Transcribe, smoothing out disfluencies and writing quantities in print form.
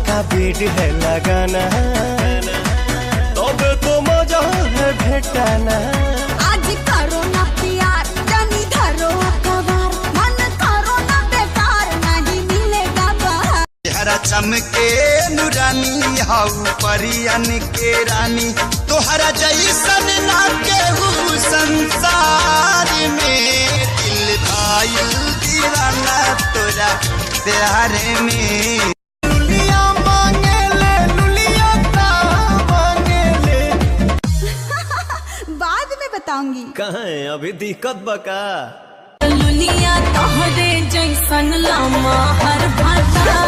का बीड है लगाना, तबे तो मजा है भेटाना। आज करो ना प्यार जानी धरो कबार, मन करो ना बेकार नहीं मिलेगा बाहर। चेहरा चमके नूरानी हाउ परियन के रानी, तोहरा जैसन ना केहू संसार में। दिल भाई दीवाना तोरा प्यार में। लुलिया मांगे ले लुलिया का मांगे ले। बाद में बताऊंगी। कहाँ है अभी दिक्कत बका? लुलिया तोहरे जैसन लामा हर भाषा